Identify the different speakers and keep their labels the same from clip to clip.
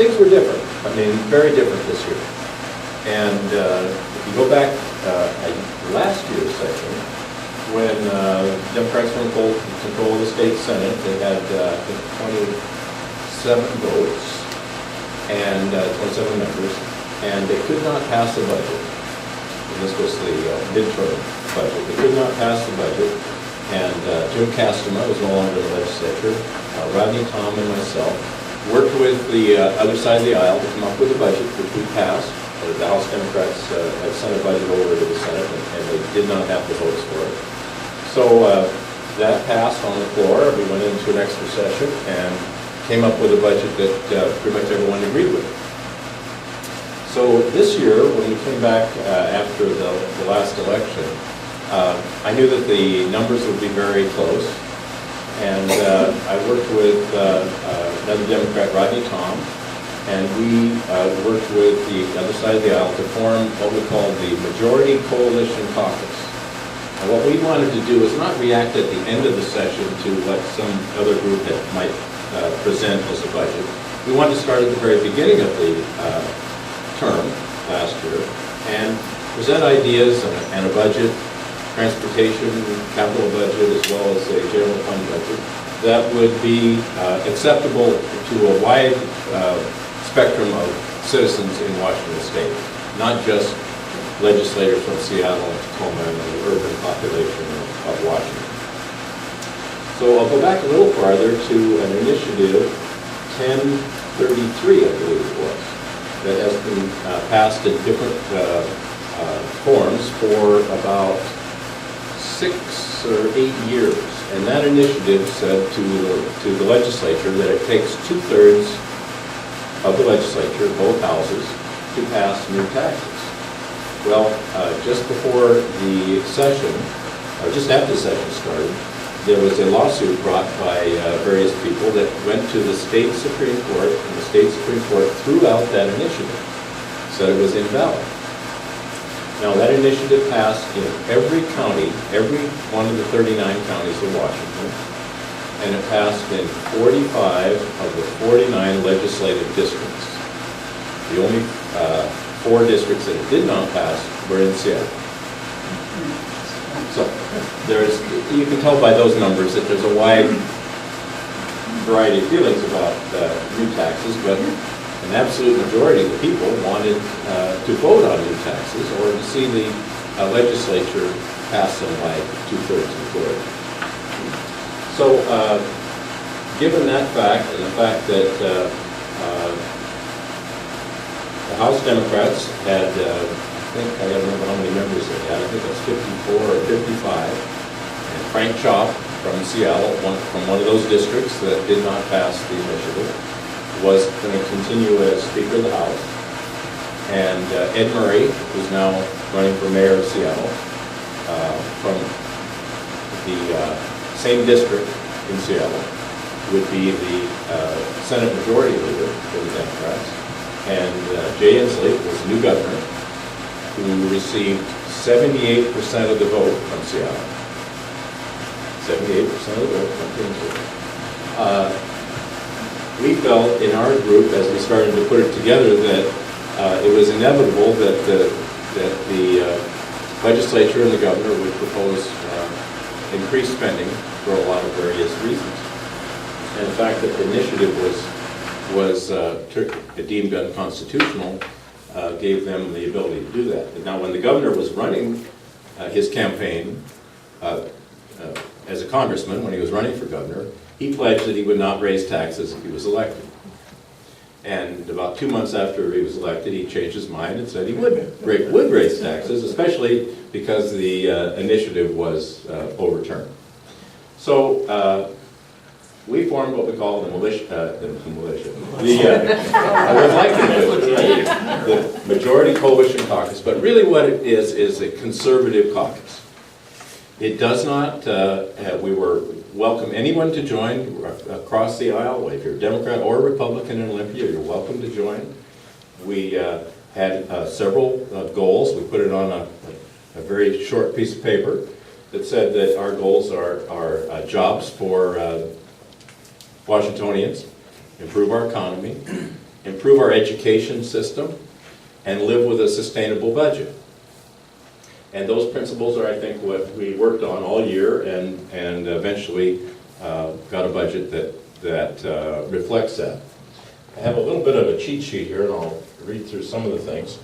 Speaker 1: things were different. I mean, very different this year. And if you go back last year's session, when Democrats were in control of the state Senate, they had I think 27 votes and 27 members, and they could not pass the budget. And this was the midterm budget. They could not pass the budget, and Jim Castema was no longer in the legislature. Rodney, Tom, and myself worked with the other side of the aisle to come up with a budget, which we passed. The House Democrats had sent a budget over to the Senate, and they did not have the votes for it. So that passed on the floor. We went into an extra session and came up with a budget that pretty much everyone agreed with. So this year, when we came back after the last election, I knew that the numbers would be very close. And I worked with another Democrat, Rodney Tom, and we worked with the other side of the aisle to form what we call the Majority Coalition Caucus. And what we wanted to do was not react at the end of the session to what some other group might present as a budget. We wanted to start at the very beginning of the term last year and present ideas and a budget, transportation, capital budget, as well as a general fund budget that would be acceptable to a wide spectrum of citizens in Washington State, not just legislators from Seattle and Tacoma and the urban population of Washington. So I'll go back a little farther to an initiative, 1033, I believe it was, that has been passed in different forms for about 6 or 8 years. And that initiative said to the legislature that it takes 2/3 of the legislature, both houses, to pass new taxes. Well, just before the session, or just after the session started, there was a lawsuit brought by various people that went to the state Supreme Court, and the state Supreme Court threw out that initiative, said it was invalid. Now, that initiative passed in every county, every one of the 39 counties of Washington, and it passed in 45 of the 49 legislative districts. The only 4 districts that it did not pass were in Seattle. So you can tell by those numbers that there's a wide variety of feelings about new taxes, but an absolute majority of the people wanted to vote on new taxes or to see the legislature pass them by 2/3 majority. So given that fact and the fact that the House Democrats had, I think, I don't remember how many members they had, I think it was 54 or 55, and Frank Chop from Seattle, from one of those districts that did not pass the initiative, was going to continue as Speaker of the House. And Ed Murray, who's now running for mayor of Seattle, from the same district in Seattle, would be the Senate Majority Leader for the Democrats. And Jay Inslee was the new governor, who received 78% of the vote from Seattle. 78% of the vote from Inslee. We felt in our group, as we started to put it together, that it was inevitable that the legislature and the governor would propose increased spending for a lot of various reasons. And the fact that the initiative was deemed unconstitutional gave them the ability to do that. Now, when the governor was running his campaign as a congressman, when he was running for governor, he pledged that he would not raise taxes if he was elected. And about 2 months after he was elected, he changed his mind and said he would raise taxes, especially because the initiative was overturned. So we formed what we call the militia. I would like to the Majority Coalition Caucus, but really what it is a conservative caucus. It does not, we were welcome anyone to join across the aisle. If you're a Democrat or a Republican in Olympia, you're welcome to join. We had several goals. We put it on a very short piece of paper that said that our goals are jobs for Washingtonians, improve our economy, improve our education system, and live with a sustainable budget. And those principles are, I think, what we worked on all year and eventually got a budget that reflects that. I have a little bit of a cheat sheet here, and I'll read through some of the things.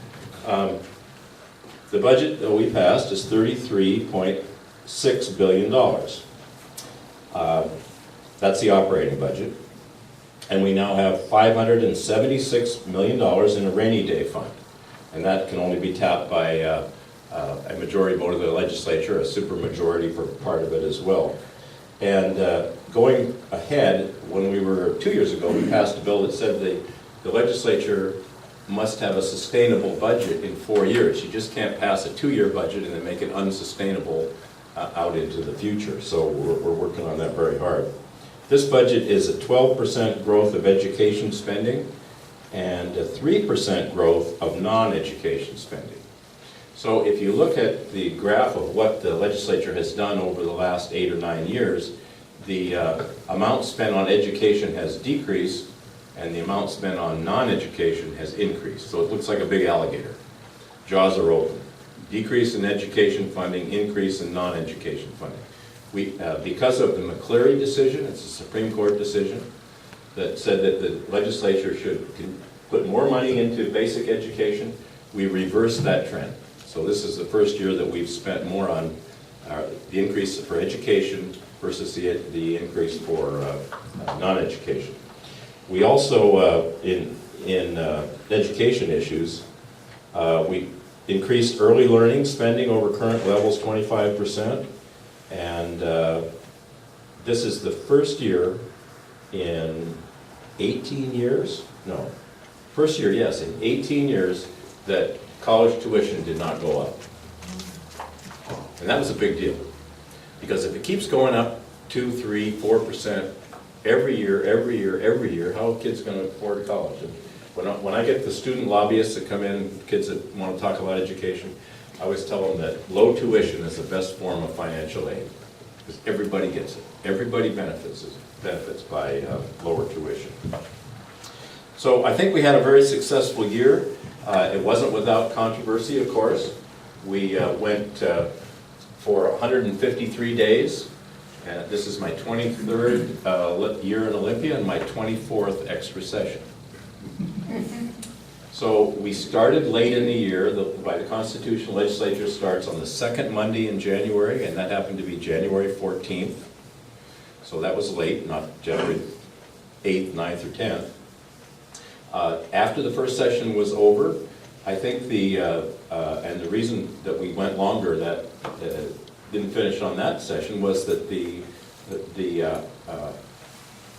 Speaker 1: The budget that we passed is $33.6 billion. That's the operating budget. And we now have $576 million in a rainy day fund. And that can only be tapped by a majority vote of the legislature, a supermajority for part of it as well. And going ahead, when we were 2 years ago, we passed a bill that said the legislature must have a sustainable budget in 4 years. You just can't pass a 2-year budget and then make it unsustainable out into the future. So we're working on that very hard. This budget is a 12% growth of education spending and a 3% growth of non-education spending. So if you look at the graph of what the legislature has done over the last 8 or 9 years, the amount spent on education has decreased and the amount spent on non-education has increased. So it looks like a big alligator. Jaws are open. Decrease in education funding, increase in non-education funding. Because of the McCleary decision, it's a Supreme Court decision, that said that the legislature should put more money into basic education, we reversed that trend. So this is the first year that we've spent more on the increase for education versus the increase for non-education. We also, in education issues, we increased early learning spending over current levels 25%. And this is the first year in 18 years, no, first year, yes, in 18 years that college tuition did not go up. And that was a big deal. Because if it keeps going up 2, 3, 4% every year, how are kids going to afford college? And when I get the student lobbyists that come in, kids that want to talk about education, I always tell them that low tuition is the best form of financial aid. Because everybody gets it. Everybody benefits by lower tuition. So I think we had a very successful year. It wasn't without controversy, of course. We went for 153 days. This is my 23rd year in Olympia and my 24th extra session. So we started late in the year. By the Constitutional Legislature starts on the second Monday in January, and that happened to be January 14th. So that was late, not January 8th, 9th, or 10th. After the first session was over, I think and the reason that we went longer, that didn't finish on that session, was that the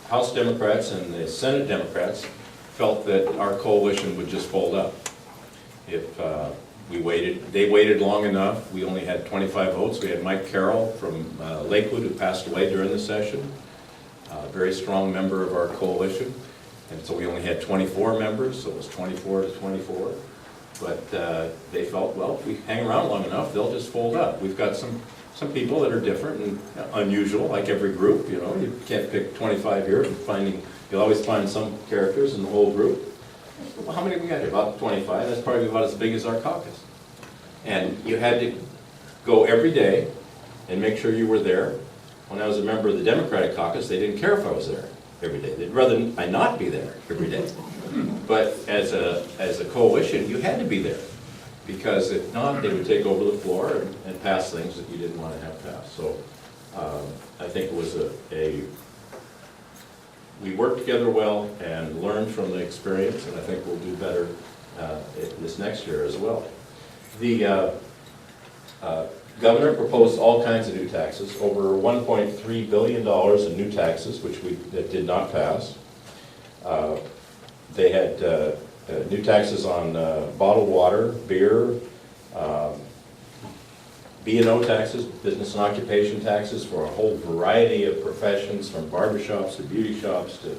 Speaker 1: House Democrats and the Senate Democrats felt that our coalition would just fold up. If they waited long enough. We only had 25 votes. We had Mike Carroll from Lakewood, who passed away during the session, a very strong member of our coalition. And so we only had 24 members, so it was 24 to 24. But they felt, well, if we hang around long enough, they'll just fold up. We've got some people that are different and unusual, like every group. You know, you can't pick 25 here. You'll always find some characters in the whole group. Well, how many we got here? About 25. That's probably about as big as our caucus. And you had to go every day and make sure you were there. When I was a member of the Democratic caucus, they didn't care if I was there every day. They'd rather I not be there every day. But as a coalition, you had to be there. Because if not, they would take over the floor and pass things that you didn't want to have passed. So I think it was we worked together well and learned from the experience, and I think we'll do better this next year as well. The governor proposed all kinds of new taxes, over $1.3 billion in new taxes, that did not pass. They had new taxes on bottled water, beer, B&O taxes, business and occupation taxes for a whole variety of professions, from barbershops to beauty shops to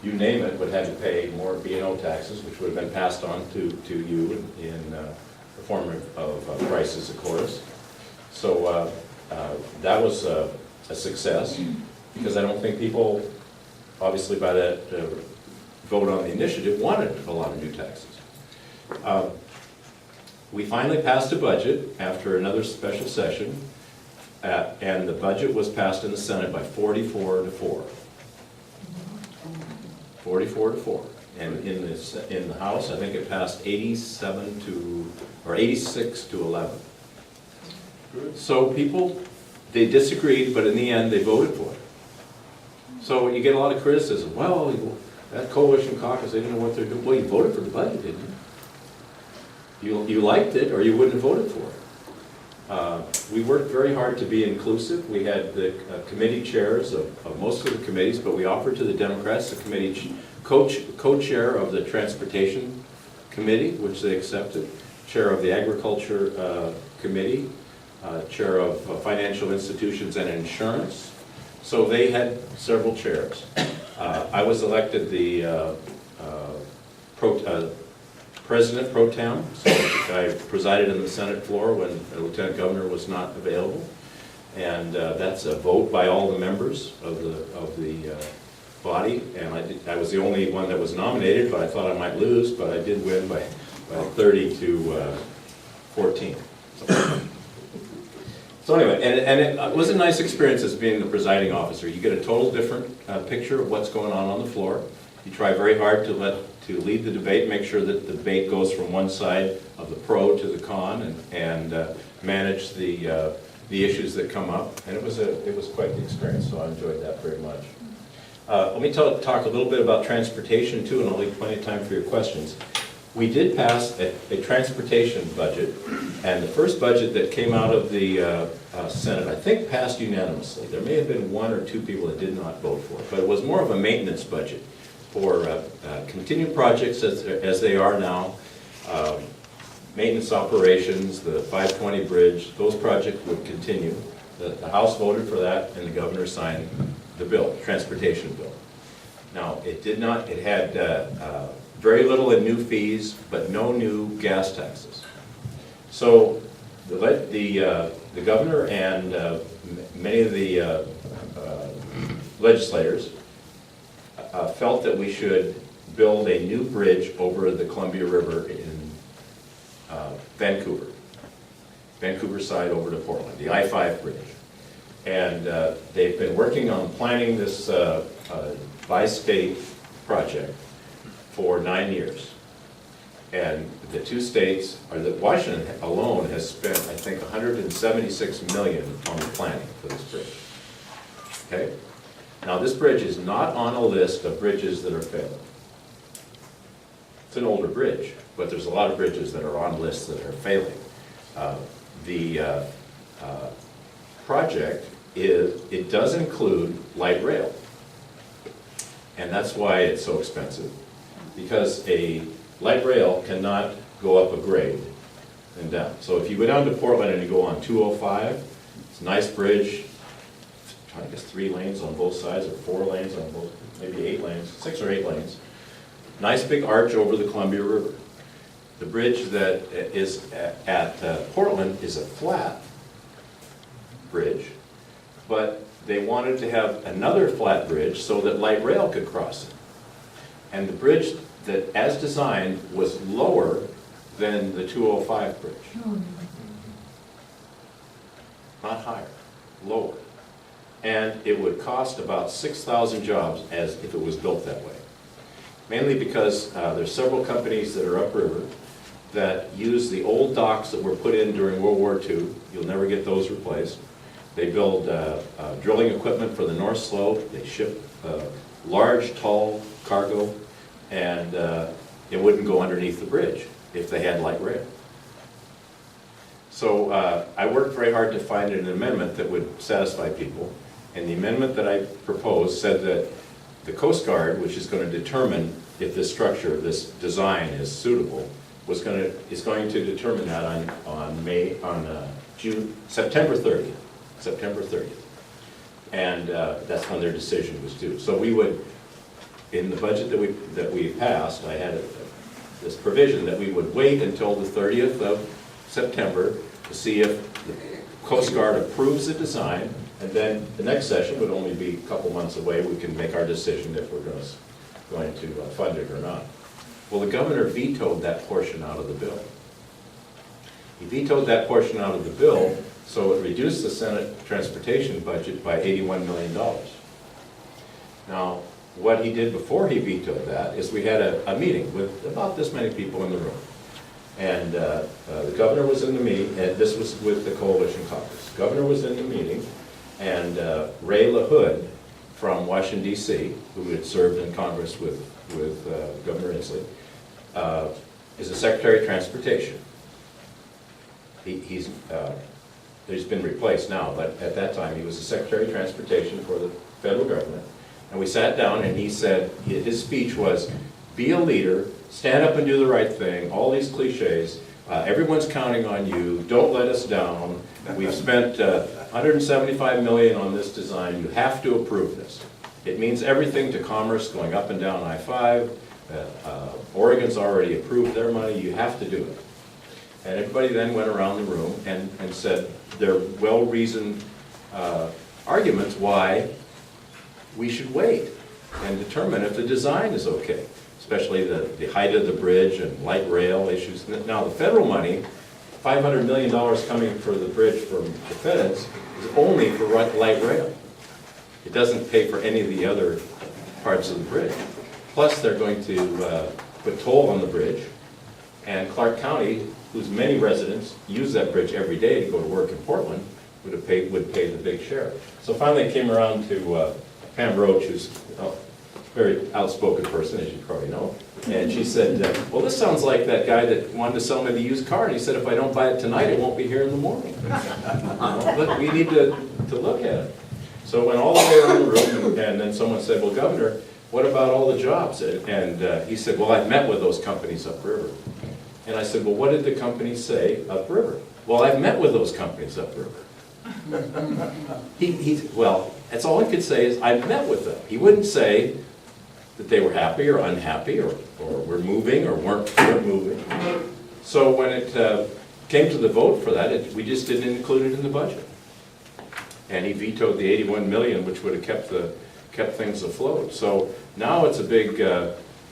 Speaker 1: you name it, but had to pay more B&O taxes, which would have been passed on to you in the form of prices, of course. So that was a success, because I don't think people, obviously by that vote on the initiative wanted a lot of new taxes. We finally passed a budget after another special session, and the budget was passed in the Senate by 44 to 4. 44 to 4. And in the House, I think it passed 86 to 11. So people, they disagreed, but in the end, they voted for it. So you get a lot of criticism. Well, that coalition caucus, they didn't know what they're doing. Well, you voted for the budget, didn't you? You liked it, or you wouldn't have voted for it. We worked very hard to be inclusive. We had the committee chairs of most of the committees, but we offered to the Democrats the committee co-chair of the Transportation Committee, which they accepted, chair of the Agriculture Committee, chair of Financial Institutions and Insurance. So they had several chairs. I was elected the President Pro Tem, so I presided in the Senate floor when the Lieutenant Governor was not available. And that's a vote by all the members of the body. And I was the only one that was nominated, but I thought I might lose, but I did win by 30 to 14. So anyway, and it was a nice experience as being the presiding officer. You get a total different picture of what's going on the floor. You try very hard to lead the debate, make sure that the debate goes from one side of the pro to the con, and manage the issues that come up. And it was quite the experience, so I enjoyed that very much. Let me talk a little bit about transportation too, and I'll leave plenty of time for your questions. We did pass a transportation budget, and the first budget that came out of the Senate, I think, passed unanimously. There may have been one or two people that did not vote for it, but it was more of a maintenance budget for continued projects as they are now. Maintenance operations, the 520 bridge, those projects would continue. The House voted for that, and the governor signed the bill, the transportation bill. Now, it had very little in new fees, but no new gas taxes. So the governor and many of the legislators felt that we should build a new bridge over the Columbia River in Vancouver side over to Portland, the I-5 bridge. And they've been working on planning this bi-state project for 9 years. And the two states, or that Washington alone has spent, I think, $176 million on the planning for this bridge. Okay? Now, this bridge is not on a list of bridges that are failing. It's an older bridge, but there's a lot of bridges that are on lists that are failing. The project it does include light rail. And that's why it's so expensive. Because a light rail cannot go up a grade and down. So if you go down to Portland and you go on 205, it's a nice bridge, I guess 3 lanes on both sides, or 4 lanes on both, maybe 8 lanes, 6 or 8 lanes. Nice big arch over the Columbia River. The bridge that is at Portland is a flat bridge, but they wanted to have another flat bridge so that light rail could cross it. And the bridge that, as designed, was lower than the 205 bridge. Not higher, lower. And it would cost about 6,000 jobs as if it was built that way. Mainly because there's several companies that are upriver that use the old docks that were put in during World War II. You'll never get those replaced. They build drilling equipment for the North Slope. They ship large, tall cargo, and it wouldn't go underneath the bridge if they had light rail. So I worked very hard to find an amendment that would satisfy people. And the amendment that I proposed said that the Coast Guard, which is going to determine if this structure, this design is suitable, is going to determine that on September 30th. September 30th. And that's when their decision was due. So we would, in the budget that we passed, I had this provision that we would wait until the 30th of September to see if the Coast Guard approves the design, and then the next session would only be a couple months away. We can make our decision if we're going to fund it or not. Well, the governor vetoed that portion out of the bill. He vetoed that portion out of the bill, so it reduced the Senate transportation budget by $81 million. Now, what he did before he vetoed that is we had a meeting with about this many people in the room. And the governor was in the meeting, and this was with the coalition caucus. The governor was in the meeting, and Ray LaHood from Washington, D.C., who had served in Congress with Governor Inslee, is the Secretary of Transportation. He's been replaced now, but at that time he was the Secretary of Transportation for the federal government. And we sat down and he said, his speech was, be a leader, stand up and do the right thing, all these cliches, everyone's counting on you, don't let us down, we've spent $175 million on this design, you have to approve this. It means everything to commerce going up and down I-5, Oregon's already approved their money, you have to do it. And everybody then went around the room and said their well-reasoned arguments why we should wait and determine if the design is okay, especially the height of the bridge and light rail issues. Now, the federal money, $500 million coming for the bridge from the feds, is only for light rail. It doesn't pay for any of the other parts of the bridge. Plus, they're going to put toll on the bridge, and Clark County, whose many residents use that bridge every day to go to work in Portland, would pay the big share. So finally it came around to Pam Roach, who's a very outspoken person, as you probably know, and she said, well, this sounds like that guy that wanted to sell me the used car, and he said, if I don't buy it tonight, it won't be here in the morning. But we need to look at it. So it went all the way around the room, and then someone said, well, Governor, what about all the jobs? And he said, well, I've met with those companies upriver. And I said, well, what did the companies say upriver? Well, I've met with those companies upriver. Well, that's all he could say is, I've met with them. He wouldn't say that they were happy or unhappy or were moving or weren't moving. So when it came to the vote for that, we just didn't include it in the budget. And he vetoed the $81 million, which would have kept things afloat. So now it's a big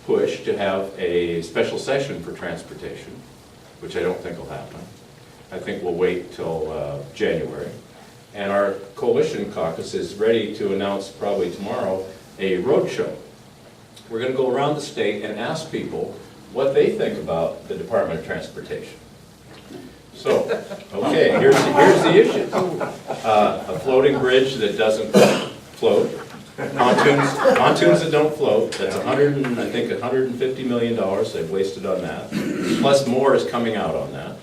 Speaker 1: push to have a special session for transportation, which I don't think will happen. I think we'll wait till January. And our coalition caucus is ready to announce probably tomorrow a road show. We're going to go around the state and ask people what they think about the Department of Transportation. So, okay, here's the issue. A floating bridge that doesn't float. Pontoons that don't float, that's $150 million they've wasted on that. Plus more is coming out on that.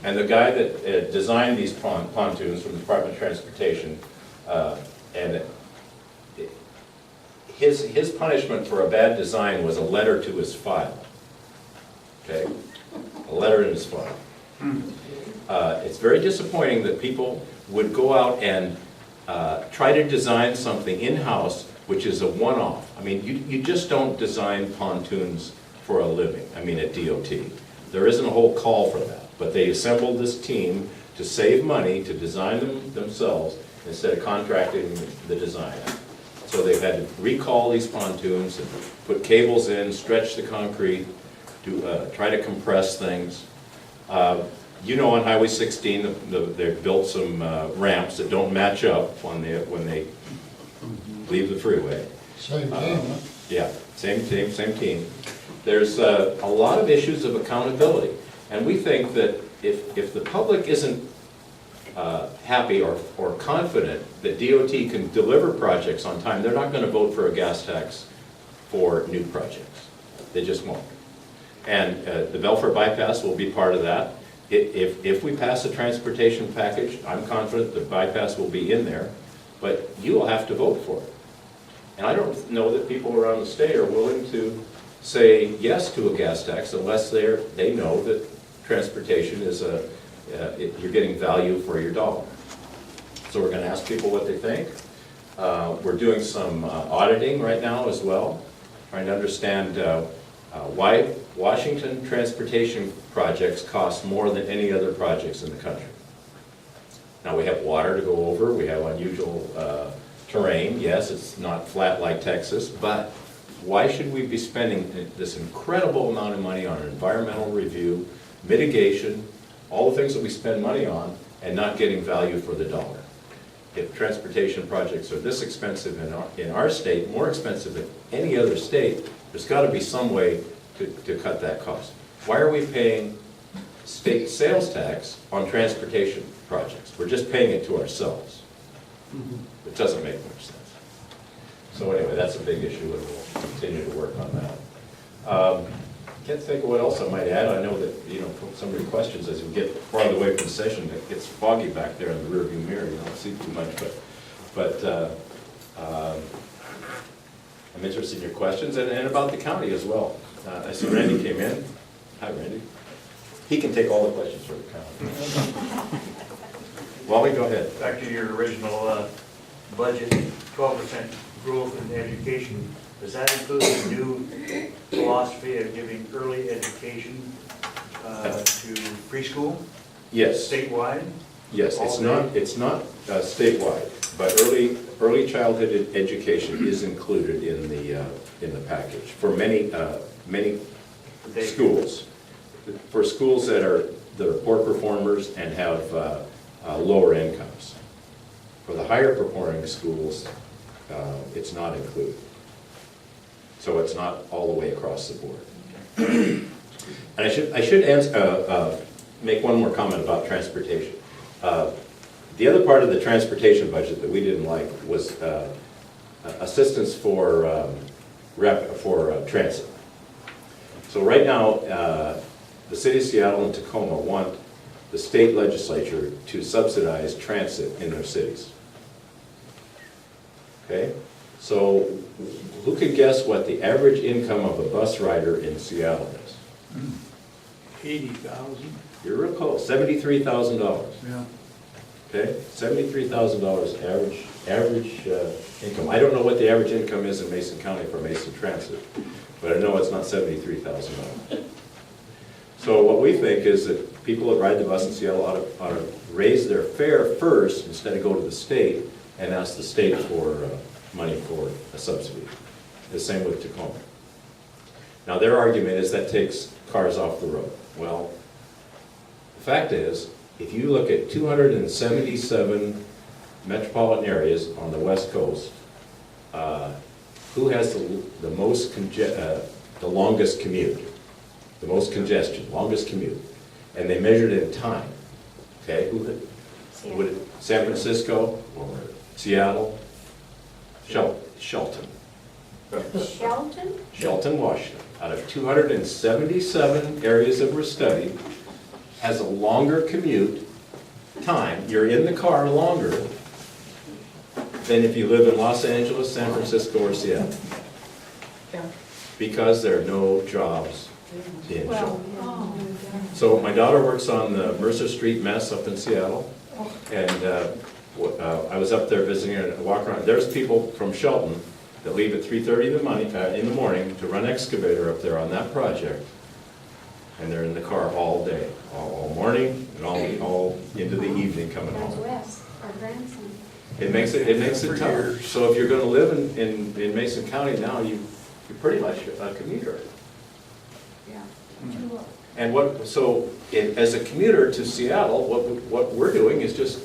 Speaker 1: And the guy that designed these pontoons from the Department of Transportation, and his punishment for a bad design was a letter to his file. Okay? A letter in his file. It's very disappointing that people would go out and try to design something in-house which is a one-off. I mean, you just don't design pontoons for a living, I mean at DOT. There isn't a whole call for that, but they assembled this team to save money, to design them themselves, instead of contracting the design. So they've had to recall these pontoons, and put cables in, stretch the concrete, try to compress things. You know, on Highway 16, they've built some ramps that don't match up when they leave the freeway.
Speaker 2: Same team, huh?
Speaker 1: Yeah, same team. There's a lot of issues of accountability, and we think that if the public isn't happy or confident that DOT can deliver projects on time, they're not going to vote for a gas tax for new projects. They just won't. And the Belfort bypass will be part of that. If we pass a transportation package, I'm confident the bypass will be in there, but you will have to vote for it. And I don't know that people around the state are willing to say yes to a gas tax unless they know that transportation is you're getting value for your dollar. So we're going to ask people what they think. We're doing some auditing right now as well, trying to understand why Washington transportation projects cost more than any other projects in the country. Now we have water to go over, we have unusual terrain. Yes, it's not flat like Texas, but why should we be spending this incredible amount of money on environmental review, mitigation, all the things that we spend money on, and not getting value for the dollar? If transportation projects are this expensive in our state, more expensive than any other state, there's got to be some way to cut that cost. Why are we paying state sales tax on transportation projects? We're just paying it to ourselves. It doesn't make much sense. So anyway, that's a big issue, and we'll continue to work on that. Can't think of what else I might add. I know that, you know, from some of your questions, as we get farther away from the session, it gets foggy back there in the rearview mirror. You don't see too much, but I'm interested in your questions and about the county as well. I see Randy came in. Hi, Randy. He can take all the questions for the county. Wally, go ahead.
Speaker 2: Back to your original budget, 12% growth in education. Does that include the new philosophy of giving early education to preschool?
Speaker 1: Yes.
Speaker 2: Statewide?
Speaker 1: Yes, it's not statewide, but early childhood education is included in the package for many schools. For schools that are poor performers and have lower incomes. For the higher performing schools, it's not included. So it's not all the way across the board. And I should make one more comment about transportation. The other part of the transportation budget that we didn't like was assistance for transit. So right now, the city of Seattle and Tacoma want the state legislature to subsidize transit in their cities. Okay? So who could guess what the average income of a bus rider in Seattle is?
Speaker 3: 80,000.
Speaker 1: You're real close, $73,000.
Speaker 3: Yeah.
Speaker 1: Okay, $73,000 average income. I don't know what the average income is in Mason County for Mason Transit, but I know it's not $73,000. So what we think is that people that ride the bus in Seattle ought to raise their fare first instead of go to the state and ask the state for money for a subsidy. The same with Tacoma. Now their argument is that takes cars off the road. Well, the fact is, if you look at 277 metropolitan areas on the West Coast, who has the longest commute, the most congestion, longest commute, and they measured it in time. Okay, would it San Francisco or Seattle? Shelton.
Speaker 4: Sheldon?
Speaker 1: Shelton, Washington. Out of 277 areas that were studied, has a longer commute time. You're in the car longer than if you live in Los Angeles, San Francisco, or Seattle.
Speaker 4: Yeah.
Speaker 1: Because there are no jobs in Shelton.
Speaker 4: Oh.
Speaker 1: So my daughter works on the Mercer Street mess up in Seattle, and I was up there visiting her and I walk around. There's people from Shelton that leave at 3:30 in the morning to run excavator up there on that project, and they're in the car all day, all morning, and all into the evening coming
Speaker 4: That's
Speaker 1: home.
Speaker 4: Wes, our grandson.
Speaker 1: It makes it tough. So if you're going to live in Mason County now, you're pretty much a commuter.
Speaker 4: Yeah.
Speaker 1: And as a commuter to Seattle, what we're doing is just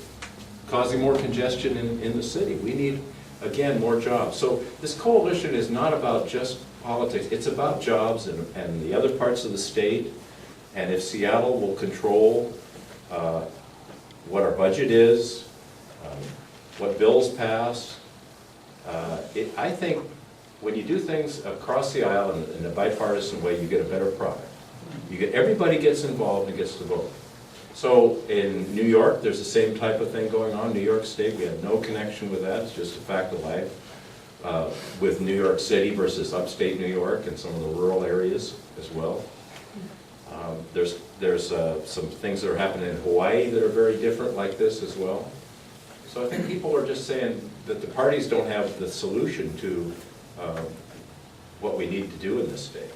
Speaker 1: causing more congestion in the city. We need, again, more jobs. So this coalition is not about just politics. It's about jobs and the other parts of the state. And if Seattle will control what our budget is, what bills pass, I think when you do things across the aisle in a bipartisan way, you get a better product. Everybody gets involved and gets to vote. So in New York, there's the same type of thing going on. New York State, we have no connection with that. It's just a fact of life. With New York City versus upstate New York and some of the rural areas as well. There's some things that are happening in Hawaii that are very different like this as well. So I think people are just saying that the parties don't have the solution to what we need to do in this state.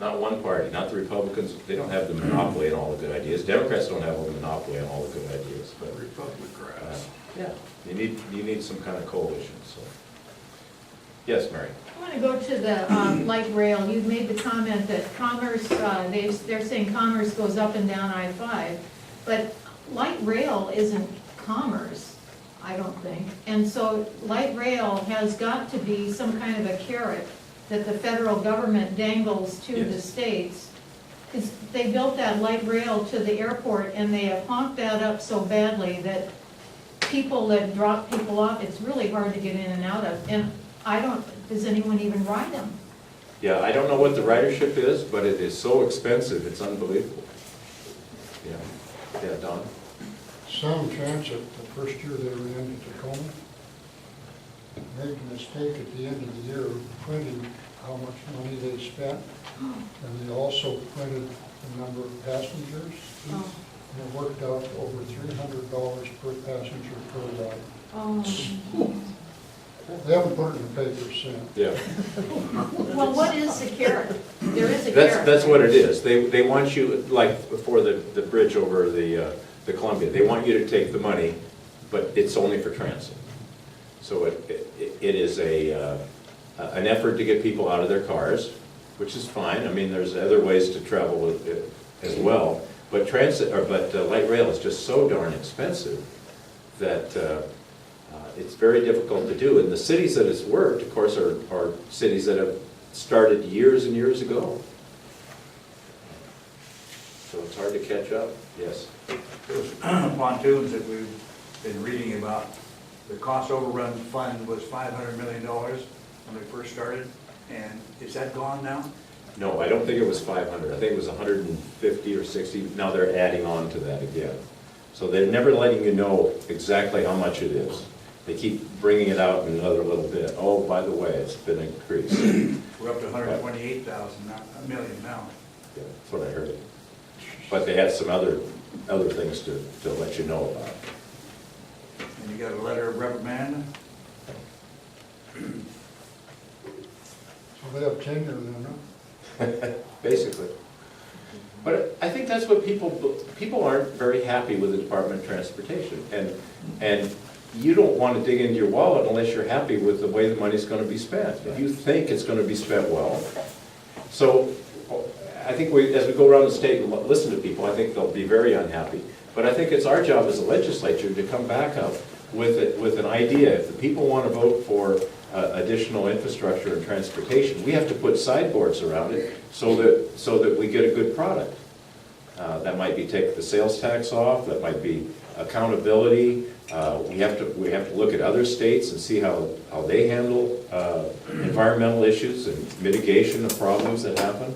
Speaker 1: Not one party, not the Republicans. They don't have the monopoly on all the good ideas. Democrats don't have a monopoly on all the good ideas. But
Speaker 3: Republicans.
Speaker 1: yeah, you need some kind of coalition. So Yes, Mary?
Speaker 3: I want to go to the light rail. You made the comment that commerce, they're saying commerce goes up and down I-5, but light rail isn't commerce, I don't think. And so light rail has got to be some kind of a carrot that the federal government dangles to the
Speaker 1: Yes.
Speaker 3: states. Because they built that light rail to the airport and they have honked that up so badly that people that drop people off, it's really hard to get in and out of. And I don't, does anyone even ride them?
Speaker 1: Yeah, I don't know what the ridership is, but it is so expensive, it's unbelievable. Yeah, Don?
Speaker 5: Sound Transit, the first year they ran to Tacoma, made a mistake at the end of the year printing how much money they spent, and they also printed the number of passengers.
Speaker 3: Oh.
Speaker 5: And it worked out to over $300 per passenger per ride.
Speaker 3: Oh.
Speaker 5: They haven't put it in the paper since.
Speaker 1: Yeah.
Speaker 3: Well, what is the carrot? There is a carrot.
Speaker 1: That's what it is. They want you, like for the bridge over the Columbia, they want you to take the money, but it's only for transit. So it is an effort to get people out of their cars, which is fine. I mean, there's other ways to travel with it as well. But light rail is just so darn expensive that it's very difficult to do. And the cities that it's worked, of course, are cities that have started years and years ago. So it's hard to catch up, yes.
Speaker 2: Those pontoons that we've been reading about, the cost overrun fund was $500 million when they first started, and is that gone now?
Speaker 1: No, I don't think it was 500. I think it was 150 or 60. Now they're adding on to that again. So they're never letting you know exactly how much it is. They keep bringing it out in another little bit. Oh, by the way, it's been increased.
Speaker 2: We're up to 128,000 million now.
Speaker 1: Yeah, that's what I heard. But they had some other things to let you know about.
Speaker 2: And you got a letter of reprimand?
Speaker 5: So they have tenure then, huh?
Speaker 1: Basically. But I think that's what people aren't very happy with the Department of Transportation. And you don't want to dig into your wallet unless you're happy with the way the money's going to be spent. If you think it's going to be spent well. So I think as we go around the state and listen to people, I think they'll be very unhappy. But I think it's our job as a legislature to come back up with an idea. If the people want to vote for additional infrastructure and transportation, we have to put sideboards around it so that we get a good product. That might be take the sales tax off, that might be accountability. We have to look at other states and see how they handle environmental issues and mitigation of problems that happen.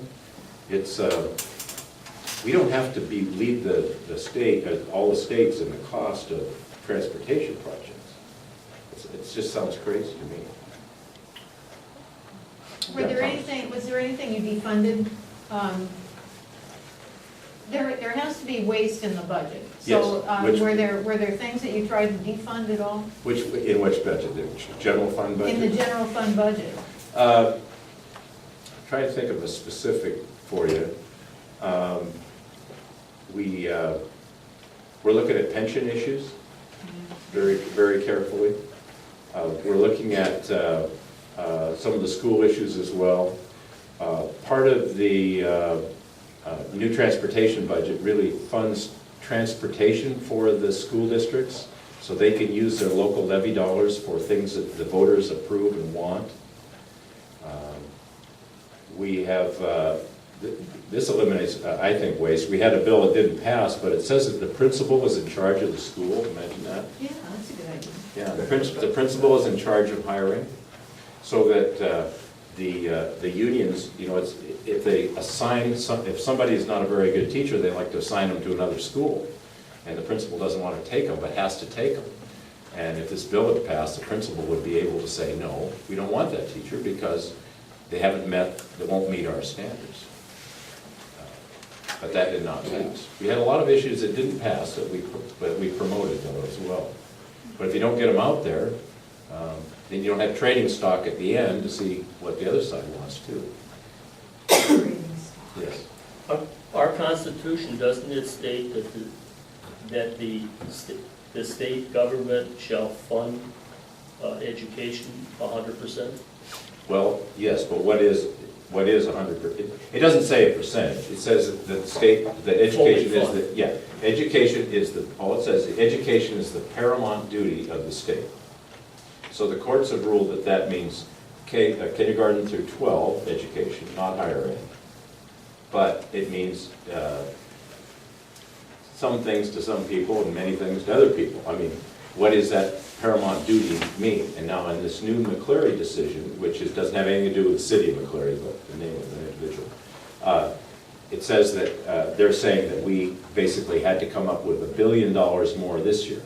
Speaker 1: It's we don't have to lead the state, all the states in the cost of transportation projects. It just sounds crazy to me.
Speaker 3: Was there anything you defunded? There has to be waste in the budget. So
Speaker 1: Yes.
Speaker 3: were there things that you tried to defund at all?
Speaker 1: In which budget? The general fund budget?
Speaker 3: In the general fund budget?
Speaker 1: Try to think of a specific for you. We're looking at pension issues very, very carefully. We're looking at some of the school issues as well. Part of the new transportation budget really funds transportation for the school districts so they can use their local levy dollars for things that the voters approve and want. We have, this eliminates, I think, waste. We had a bill that didn't pass, but it says that the principal is in charge of the school. Imagine that.
Speaker 3: Yeah, that's a good idea.
Speaker 1: Yeah, the principal is in charge of hiring, so that the unions, you know, if they assign, if somebody is not a very good teacher, they like to assign them to another school, and the principal doesn't want to take them, but has to take them. And if this bill had passed, the principal would be able to say, no, we don't want that teacher because they won't meet our standards. But that did not pass. We had a lot of issues that didn't pass that we promoted though as well. But if you don't get them out there, then you don't have trading stock at the end to see what the other side wants too. Yes.
Speaker 6: Our Constitution, doesn't it state that the state government shall fund education 100%?
Speaker 1: Well, yes, but what is 100%? It doesn't say a percentage. It says that the state, that education is the, yeah, education is the, all it says, education is the paramount duty of the state. So the courts have ruled that that means kindergarten through 12 education, not higher ed. But it means some things to some people and many things to other people. I mean, what does that paramount duty mean? And now in this new McCleary decision, which doesn't have anything to do with the city of McCleary, but the name of the individual, it says that they're saying that we basically had to come up with $1 billion more this year,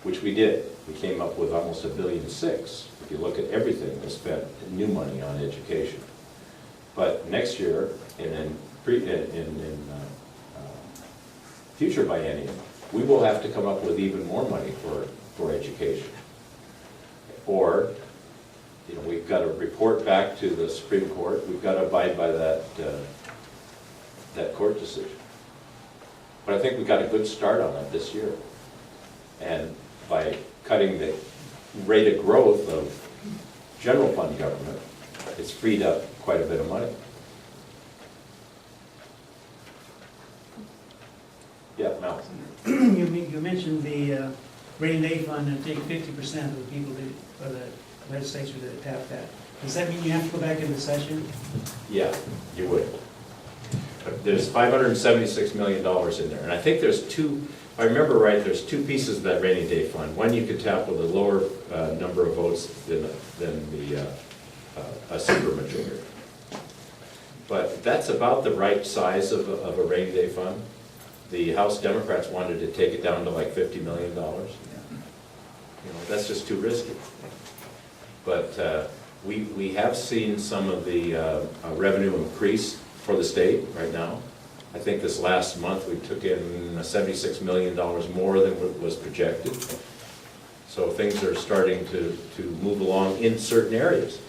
Speaker 1: which we did. We came up with almost $1.6 billion. If you look at everything, we spent new money on education. But next year, and in future biennium, we will have to come up with even more money for education. Or, you know, we've got to report back to the Supreme Court. We've got to abide by that court decision. But I think we got a good start on it this year. And by cutting the rate of growth of general fund government, it's freed up quite a bit of money. Yeah, Mel.
Speaker 7: You mentioned the rainy day fund and take 50% of the people that, or the legislature that tap that. Does that mean you have to go back into session?
Speaker 1: Yeah, you would. But there's $576 million in there. And I think there's two, if I remember right, there's two pieces of that rainy day fund. One you could tap with a lower number of votes than a supermajority. But that's about the right size of a rainy day fund. The House Democrats wanted to take it down to like $50 million. You know, that's just too risky. But we have seen some of the revenue increase for the state right now. I think this last month we took in $76 million more than what was projected. So things are starting to move along in certain areas.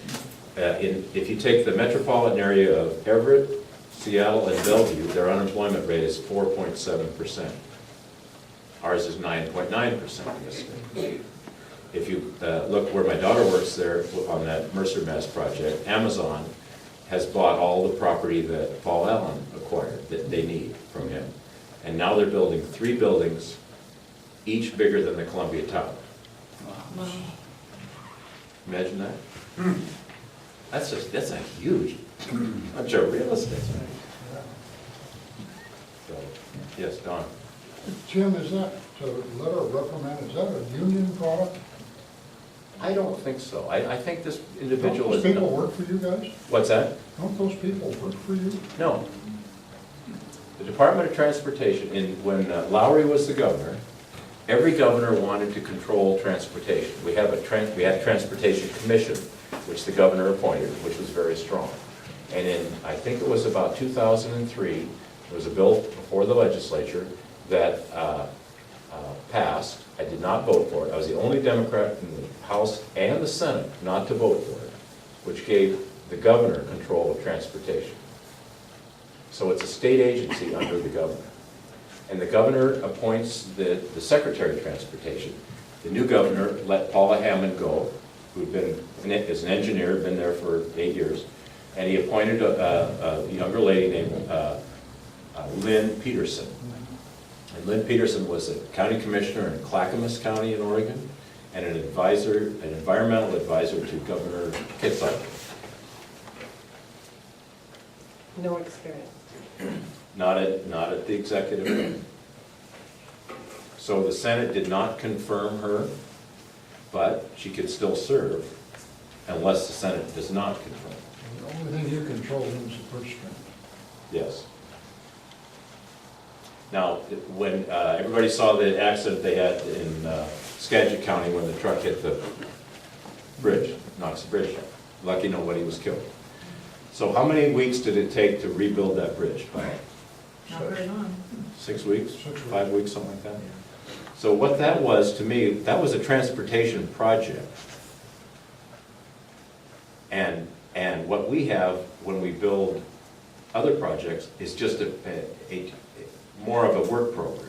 Speaker 1: If you take the metropolitan area of Everett, Seattle, and Bellevue, their unemployment rate is 4.7%. Ours is 9.9% in this state. If you look where my daughter works there on that Mercer Mass project, Amazon has bought all the property that Paul Allen acquired that they need from him. And now they're building 3 buildings, each bigger than the Columbia Tower.
Speaker 3: Wow.
Speaker 1: Imagine that. That's a huge bunch of real estate. So, yes, Don.
Speaker 5: Jim, is that letter of reprimand, is that a union product?
Speaker 1: I don't think so. I think this individual
Speaker 5: Don't
Speaker 1: is.
Speaker 5: those people work for you guys?
Speaker 1: What's that?
Speaker 5: Don't those people work for you?
Speaker 1: No. The Department of Transportation, when Lowry was the governor, every governor wanted to control transportation. We had a transportation commission, which the governor appointed, which was very strong. And in, I think it was about 2003, there was a bill before the legislature that passed. I did not vote for it. I was the only Democrat in the House and the Senate not to vote for it, which gave the governor control of transportation. So it's a state agency under the governor. And the governor appoints the Secretary of Transportation. The new governor let Paula Hammond go, who'd been, as an engineer, been there for 8 years, and he appointed a younger lady named Lynn Peterson. And Lynn Peterson was a county commissioner in Clackamas County in Oregon, and an environmental advisor to Governor Kitsap.
Speaker 8: No experience.
Speaker 1: Not at the executive level. So the Senate did not confirm her, but she could still serve unless the Senate does not confirm.
Speaker 5: The only thing you control is the purse string.
Speaker 1: Yes. Now, when everybody saw the accident they had in Skagit County when the truck hit the bridge, knocks the bridge down. Lucky nobody was killed. So how many weeks did it take to rebuild that bridge?
Speaker 3: Not very long.
Speaker 1: 6 weeks?
Speaker 5: 6 weeks.
Speaker 1: 5 weeks, something like that? So what that was, to me, that was a transportation project. And what we have when we build other projects is just a more of a work program.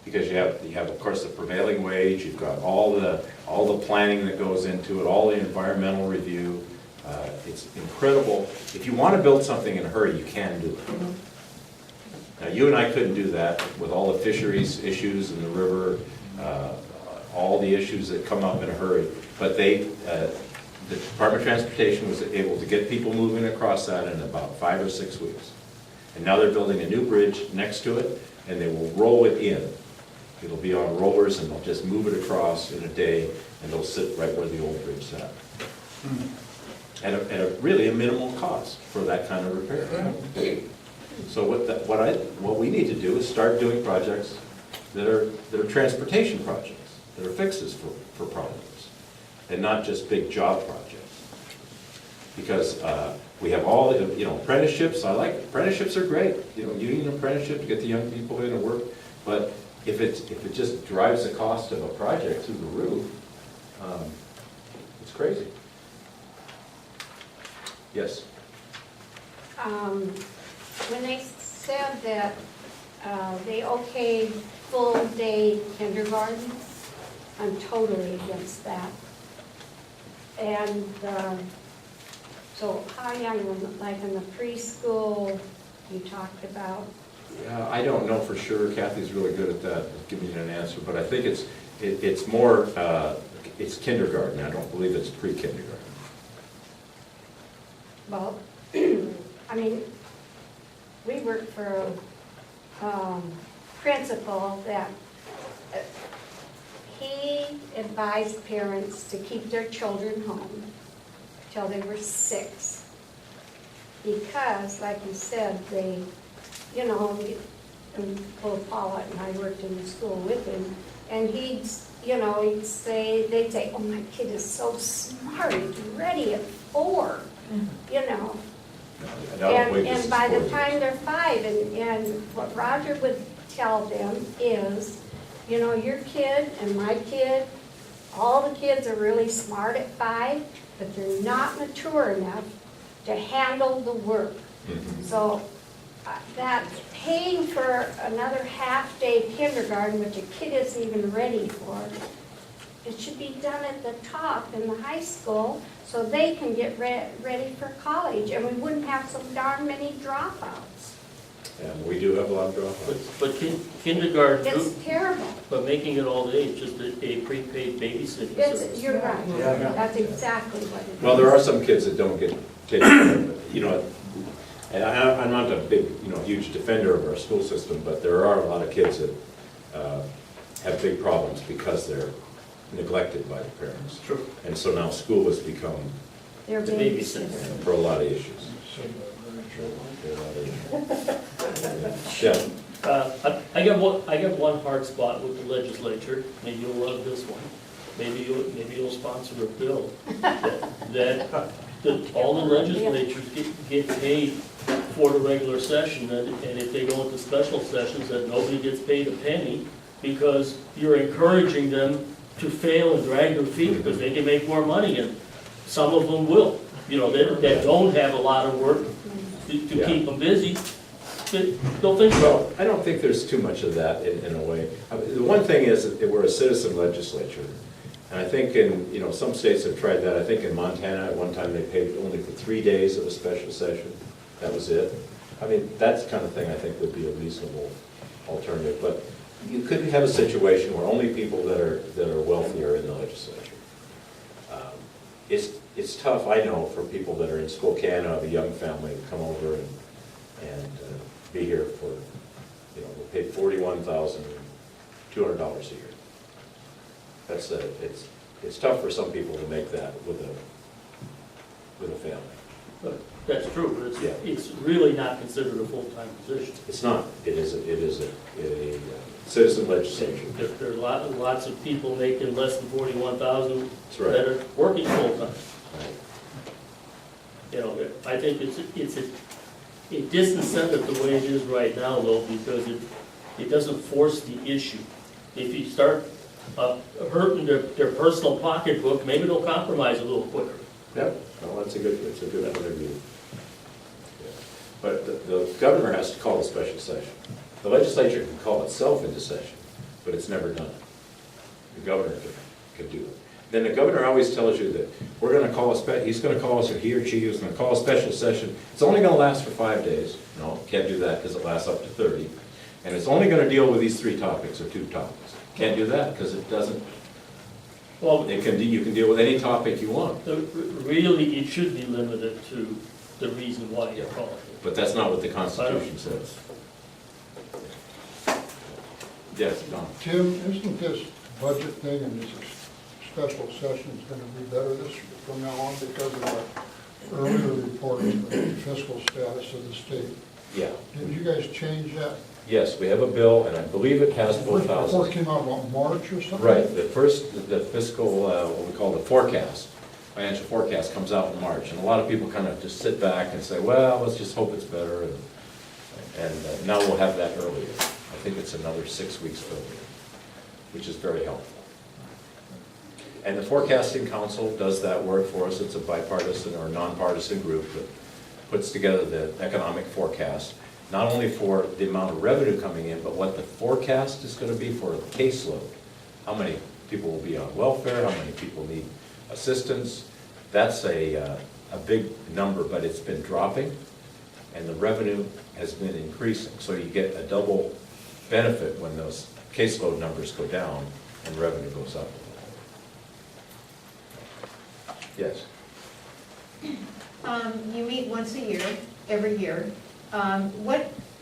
Speaker 1: because you have, of course, the prevailing wage, you've got all the planning that goes into it, all the environmental review. It's incredible. If you want to build something in a hurry, you can do it. Now, you and I couldn't do that with all the fisheries issues in the river, all the issues that come up in a hurry. But the Department of Transportation was able to get people moving across that in about 5 or 6 weeks. And now they're building a new bridge next to it, and they will roll it in. It'll be on rollers, and they'll just move it across in a day, and they'll sit right where the old bridge sat. At a really a minimal cost for that kind of repair. So what we need to do is start doing projects that are transportation projects, that are fixes for problems, and not just big job projects. Because we have all, apprenticeships. I like apprenticeships are great. Union apprenticeship to get the young people in and work. But if it just drives the cost of a project through the roof, it's crazy. Yes.
Speaker 4: When they said that they okayed full-day kindergarten, I'm totally against that. And so how young, like in the preschool, you talked about?
Speaker 1: Yeah, I don't know for sure. Kathy's really good at that, giving you an answer. But I think it's more, it's kindergarten. I don't believe it's pre-kindergarten.
Speaker 4: Well, I mean, we work for a principal that he advised parents to keep their children home till they were 6. Because, like you said, they, and both Paula and I worked in the school with him, and they'd say, oh, my kid is so smart, he's ready at 4, And by the time they're 5, and what Roger would tell them is, your kid and my kid, all the kids are really smart at 5, but they're not mature enough to handle the work. So that paying for another half-day kindergarten, which a kid isn't even ready for, it should be done at the top in the high school so they can get ready for college, and we wouldn't have so darn many dropouts.
Speaker 1: And we do have a lot of dropouts.
Speaker 6: But kindergarten,
Speaker 4: It's terrible.
Speaker 6: but making it all day, just a prepaid babysitting service.
Speaker 4: You're right.
Speaker 2: Yeah.
Speaker 4: That's exactly what it is.
Speaker 1: Well, there are some kids that don't get taken, and I'm not a big, huge defender of our school system, but there are a lot of kids that have big problems because they're neglected by the parents.
Speaker 6: True.
Speaker 1: And so now school has become,
Speaker 4: They're
Speaker 6: The
Speaker 4: babysitters.
Speaker 1: for a lot of issues. Yeah.
Speaker 6: I got one hard spot with the legislature. Maybe you'll love this one. Maybe you'll sponsor a bill that all the legislatures get paid for the regular session, and if they go into special sessions, that nobody gets paid a penny, because you're encouraging them to fail and drag their feet because they can make more money, and some of them will. That don't have a lot of work to keep them busy. Don't think about it.
Speaker 1: I don't think there's too much of that in a way. The one thing is that we're a citizen legislature. And I think some states have tried that. I think in Montana, at one time, they paid only for 3 days of a special session. That was it. I mean, that's the kind of thing I think would be a reasonable alternative. But you could have a situation where only people that are wealthy are in the legislature. It's tough, I know, for people that are in Spokane, have a young family, to come over and be here for, they paid $41,200 a year. That's it's tough for some people to make that with a family.
Speaker 6: But that's true, but
Speaker 1: Yeah.
Speaker 6: it's really not considered a full-time position.
Speaker 1: It's not. It is a citizen legislature.
Speaker 6: There are lots of people making less than 41,000
Speaker 1: That's right.
Speaker 6: that are working full-time.
Speaker 1: Right.
Speaker 6: I think it's a disincentive the way it is right now, though, because it doesn't force the issue. If you start hurting their personal pocketbook, maybe they'll compromise a little quicker.
Speaker 1: Yep. Well, it's a good point of view. Yeah. But the governor has to call a special session. The legislature can call itself into session, but it's never done. The governor could do it. Then the governor always tells you that we're gonna call he's gonna call us, or he or she is gonna call a special session. It's only gonna last for 5 days. No, can't do that because it lasts up to 30. And it's only gonna deal with these 3 topics or 2 topics. Can't do that because it doesn't,
Speaker 6: Well,
Speaker 1: you can deal with any topic you want.
Speaker 6: really, it should be limited to the reason why you call it.
Speaker 1: But that's not what the Constitution says. Yes, Don?
Speaker 5: Tim, isn't this budget thing and this special session is gonna be better this from now on because of the earlier report of the fiscal status of the state?
Speaker 1: Yeah.
Speaker 5: Did you guys change that?
Speaker 1: Yes, we have a bill, and I believe it passed both
Speaker 5: Report
Speaker 1: houses.
Speaker 5: came out, what, March or something?
Speaker 1: Right, the fiscal, what we call the forecast, financial forecast comes out in March, and a lot of people kind of just sit back and say, well, let's just hope it's better, and now we'll have that earlier. I think it's another 6 weeks earlier, which is very helpful. And the Forecasting Council does that work for us. It's a bipartisan or nonpartisan group that puts together the economic forecast, not only for the amount of revenue coming in, but what the forecast is going to be for the caseload. How many people will be on welfare, how many people need assistance. That's a big number, but it's been dropping, and the revenue has been increasing. So you get a double benefit when those caseload numbers go down and revenue goes up. Yes?
Speaker 3: You meet once a year, every year.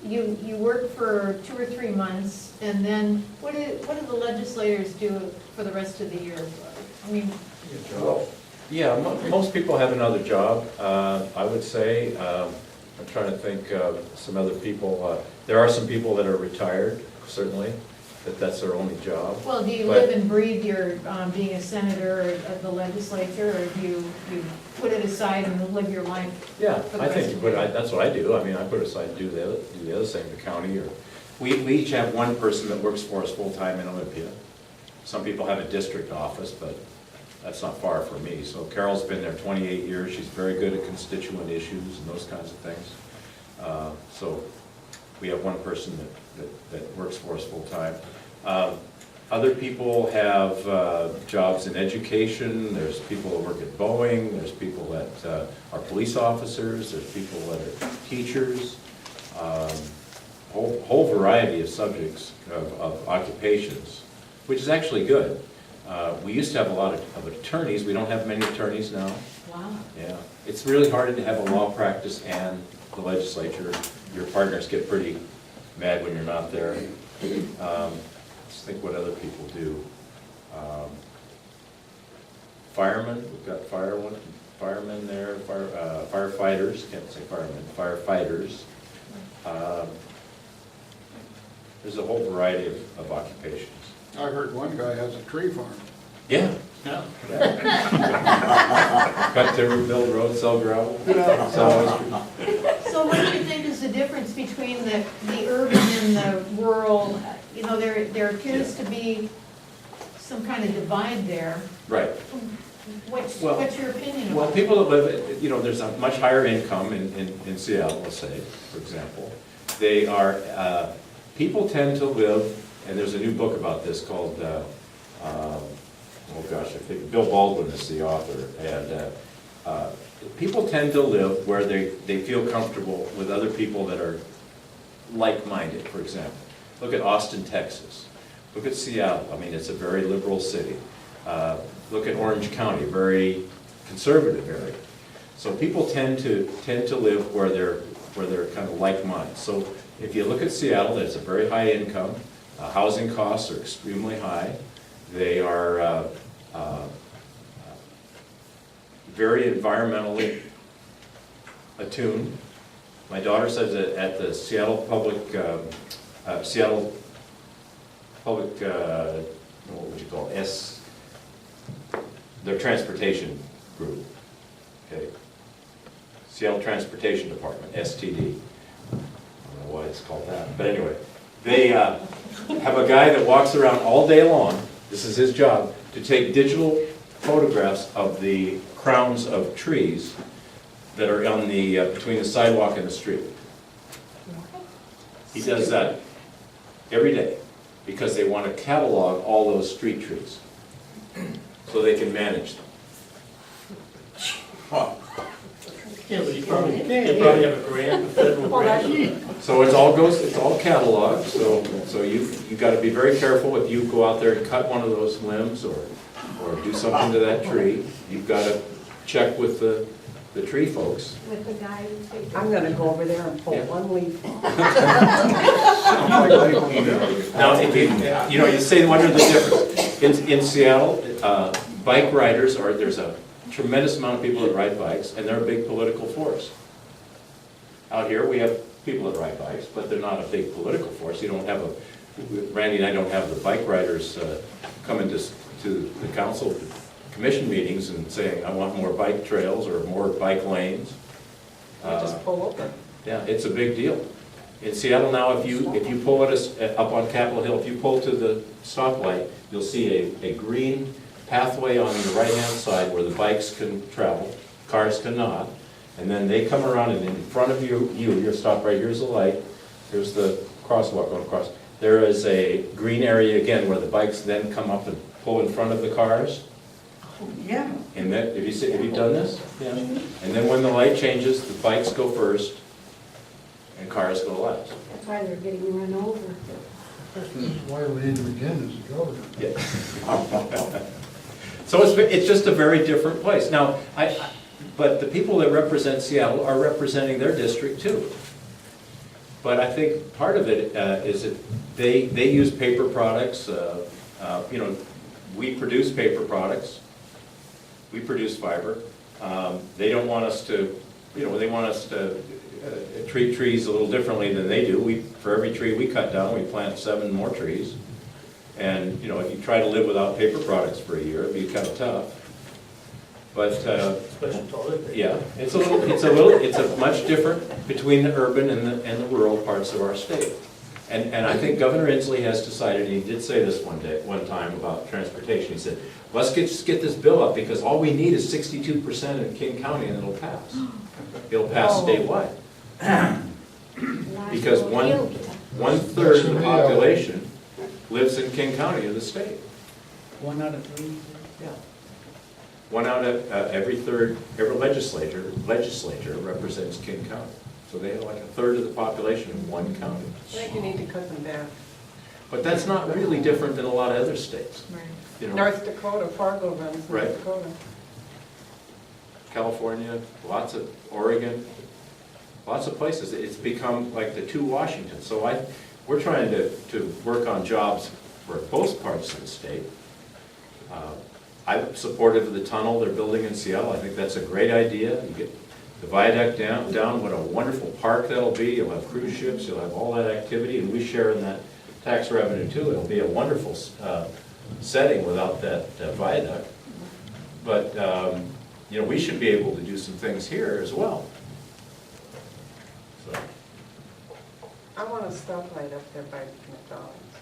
Speaker 3: You work for 2 or 3 months, and then what do the legislators do for the rest of the year? I mean,
Speaker 1: Well, yeah, most people have another job, I would say. I'm trying to think of some other people. There are some people that are retired, certainly, that's their only job.
Speaker 3: well, do you
Speaker 1: But-
Speaker 3: live and breathe your being a senator of the legislature, or do you put it aside and live your life?
Speaker 1: Yeah,
Speaker 3: For the
Speaker 1: I
Speaker 3: rest
Speaker 1: think,
Speaker 3: of
Speaker 1: but
Speaker 3: the year.
Speaker 1: that's what I do. I mean, I put aside and do the other thing, the county, or, we each have one person that works for us full-time in Olympia. Some people have a district office, but that's not far from me. So Carol's been there 28 years. She's very good at constituent issues and those kinds of things. So we have one person that works for us full-time. Other people have jobs in education. There's people that work at Boeing. There's people that are police officers. There's people that are teachers. Whole variety of subjects of occupations, which is actually good. We used to have a lot of attorneys. We don't have many attorneys now.
Speaker 3: Wow.
Speaker 1: Yeah, it's really hard to have a law practice and the legislature. Your partners get pretty mad when you're not there. Let's think what other people do. Firemen, we've got firemen there, firefighters, can't say firemen, firefighters. There's a whole variety of occupations.
Speaker 5: I heard one guy has a tree farm.
Speaker 1: Yeah.
Speaker 6: Yeah.
Speaker 1: Cut timber, build roads, sell gravel, sell oysters.
Speaker 3: So what do you think is the difference between the urban and the rural? You know, there appears to be some kind of divide there.
Speaker 1: Right.
Speaker 3: What's
Speaker 1: Well-
Speaker 3: your opinion
Speaker 1: Well,
Speaker 3: about it?
Speaker 1: people that live, there's a much higher income in Seattle, let's say, for example. They are, people tend to live, and there's a new book about this called, oh gosh, I think Bill Baldwin is the author, and people tend to live where they feel comfortable with other people that are like-minded, for example. Look at Austin, Texas. Look at Seattle. I mean, it's a very liberal city. Look at Orange County, very conservative area. So people tend to live where they're kind of like-minded. So if you look at Seattle, there's a very high income. Housing costs are extremely high. They are very environmentally attuned. My daughter says that at the Seattle Public, what would you call it, their transportation group, okay? Seattle Transportation Department, STD. I don't know why it's called that, but anyway. They have a guy that walks around all day long, this is his job, to take digital photographs of the crowns of trees that are on the, between the sidewalk and the street. He does that every day. because they want to catalog all those street trees, so they can manage them.
Speaker 6: Yeah, but you probably have a grant, a federal grant.
Speaker 1: So it's all cataloged, so you've got to be very careful if you go out there and cut one of those limbs or do something to that tree. You've got to check with the tree folks.
Speaker 4: With the guy who figured.
Speaker 8: I'm gonna go over there and pull
Speaker 1: Yeah.
Speaker 8: one leaf off.
Speaker 1: Now, if you say, what are the differences? In Seattle, bike riders there's a tremendous amount of people that ride bikes, and they're a big political force. Out here, we have people that ride bikes, but they're not a big political force. You don't have Randy and I don't have the bike riders coming to the council commission meetings and saying, I want more bike trails or more bike lanes.
Speaker 8: I just pull over.
Speaker 1: Yeah, it's a big deal. In Seattle now, if you pull up on Capitol Hill, if you pull to the stoplight, you'll see a green pathway on the right-hand side where the bikes can travel, cars cannot, and then they come around and in front of you're stopped right, here's the light, here's the crosswalk going across. There is a green area again where the bikes then come up and pull in front of the cars.
Speaker 8: Yeah.
Speaker 1: And that, have you done this? Yeah. And then when the light changes, the bikes go first and cars go last.
Speaker 4: That's why they're getting run over.
Speaker 5: This is why we need to begin as a governor.
Speaker 1: Yeah. So it's just a very different place. Now, but the people that represent Seattle are representing their district too. But I think part of it is that they use paper products. We produce paper products. We produce fiber. They don't want us to, they want us to treat trees a little differently than they do. For every tree we cut down, we plant 7 more trees. And, if you try to live without paper products for a year, it'd be kind of tough. But,
Speaker 6: Special toilet paper.
Speaker 1: yeah, it's a much different between the urban and the rural parts of our state. And I think Governor Inslee has decided, and he did say this one time about transportation, he said, let's just get this bill up, because all we need is 62% in King County and it'll pass. It'll pass statewide. Because one-third of the population lives in King County of the state.
Speaker 7: 1 out of 3?
Speaker 1: Yeah. 1 out of every legislature represents King County. So they have like a third of the population in one county.
Speaker 8: I think you need to cut them back.
Speaker 1: But that's not really different than a lot of other states.
Speaker 3: Right.
Speaker 8: North Dakota, Fargo runs
Speaker 1: Right.
Speaker 8: North Dakota.
Speaker 1: California, Oregon, lots of places. It's become like the two Washingtons. So we're trying to work on jobs for both parts of the state. I'm supportive of the tunnel they're building in Seattle. I think that's a great idea. You get the viaduct down, what a wonderful park that'll be. You'll have cruise ships, you'll have all that activity, and we share in that tax revenue too. It'll be a wonderful setting without that viaduct. But, we should be able to do some things here as well. So.
Speaker 8: I want a stoplight up there by McDonald's.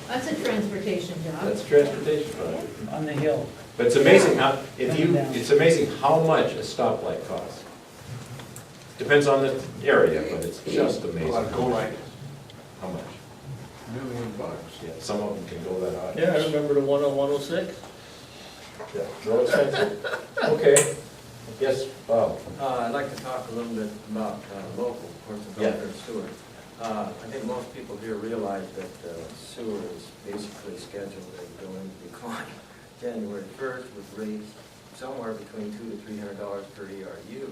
Speaker 3: That's a transportation job.
Speaker 1: That's transportation project.
Speaker 7: On the hill.
Speaker 1: But it's amazing how much a stoplight costs. Depends on the area, but it's just amazing. How much?
Speaker 5: $1 million.
Speaker 1: Yeah, some of them can go that high.
Speaker 6: Yeah, I remember the one on 106.
Speaker 1: Yeah, real expensive. Okay. Yes, Bob.
Speaker 9: I'd like to talk a little bit about local, of course, the Belford sewer. I think most people here realize that sewer is basically scheduled to go into decline January 1st with rates somewhere between $200 to $300 per ERU.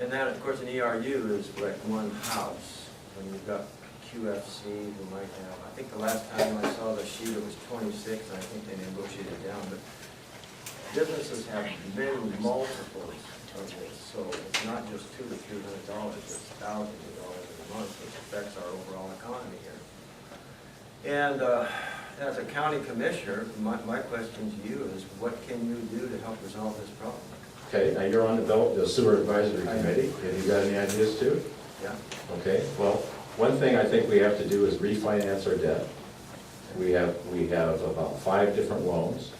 Speaker 9: And that, of course, an ERU is like one house. When you've got QFC who might have, I think the last time I saw the sheet it was 26, and I think they negotiated down, but businesses have many multiples of this, so it's not just $200 to $300, it's thousands of dollars a month, which affects our overall economy here. And as a county commissioner, my question to you is, what can you do to help resolve this problem?
Speaker 1: Okay, now you're on the sewer advisory committee. Have you got any ideas too?
Speaker 9: Yeah.
Speaker 1: Okay, well, one thing I think we have to do is refinance our debt. We have about 5 different loans.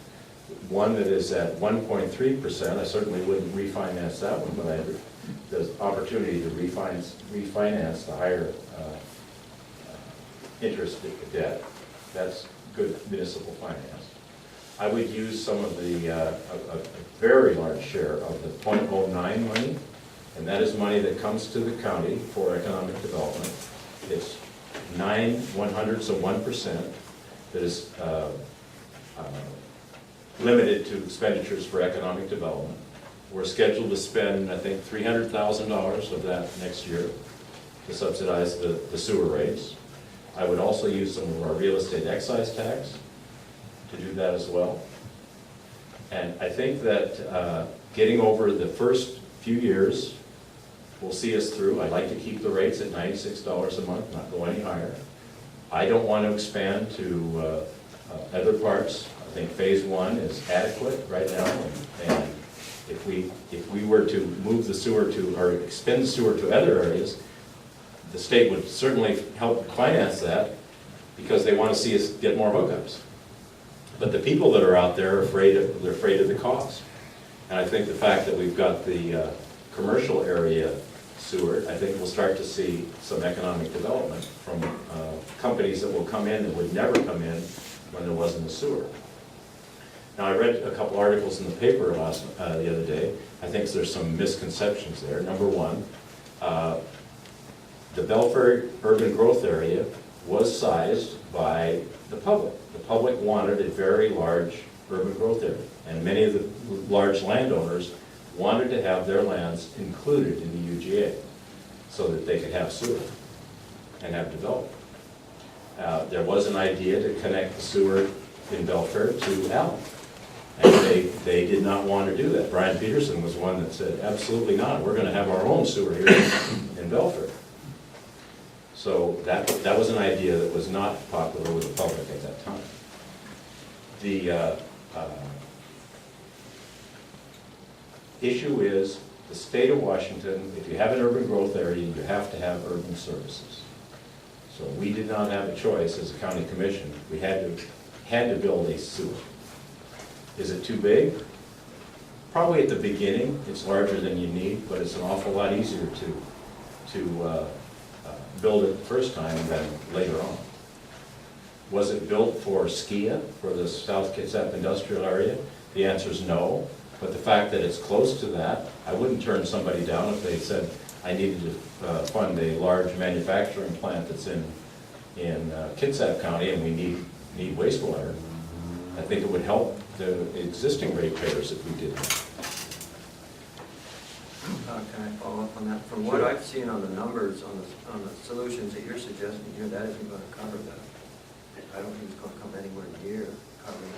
Speaker 1: one that is at 1.3%. I certainly wouldn't refinance that one, but there's opportunity to refinance the higher interest debt. That's good municipal finance. I would use some of the, a very large share of the .09 money, and that is money that comes to the county for economic development. It's 0.09% that is limited to expenditures for economic development. We're scheduled to spend, I think, $300,000 of that next year to subsidize the sewer rates. I would also use some of our real estate excise tax to do that as well. And I think that getting over the first few years will see us through. I'd like to keep the rates at $96 a month, not go any higher. I don't want to expand to other parts. I think phase one is adequate right now, and if we were to move the sewer to, or expend the sewer to other areas, the state would certainly help finance that because they want to see us get more hookups. But the people that are out there are afraid of the cost. And I think the fact that we've got the commercial area sewer, I think we'll start to see some economic development from companies that will come in that would never come in when there wasn't a sewer. Now, I read a couple articles in the paper the other day. I think there's some misconceptions there. Number one, the Belfair urban growth area was sized by the public. The public wanted a very large urban growth area, and many of the large landowners wanted to have their lands included in the UGA so that they could have sewer and have development. There was an idea to connect the sewer in Belfair to Allen, and they did not want to do that. Brian Peterson was one that said, absolutely not, we're going to have our own sewer here in Belfair. So that was an idea that was not popular with the public at that time. The issue is the state of Washington, if you have an urban growth area, you have to have urban services. So we did not have a choice as a county commission. We had to build a sewer. Is it too big? Probably at the beginning, it's larger than you need, but it's an awful lot easier to build it the first time than later on. Was it built for SKIA, for the South Kitsap Industrial Area? The answer is no, but the fact that it's close to that, I wouldn't turn somebody down if they said, I needed to fund a large manufacturing plant that's in Kitsap County and we need wastewater. I think it would help the existing ratepayers if we did that.
Speaker 9: Can I follow up on that? From what I've seen on the numbers, on the solutions that you're suggesting here, that isn't going to cover that. I don't think it's going to come anywhere near covering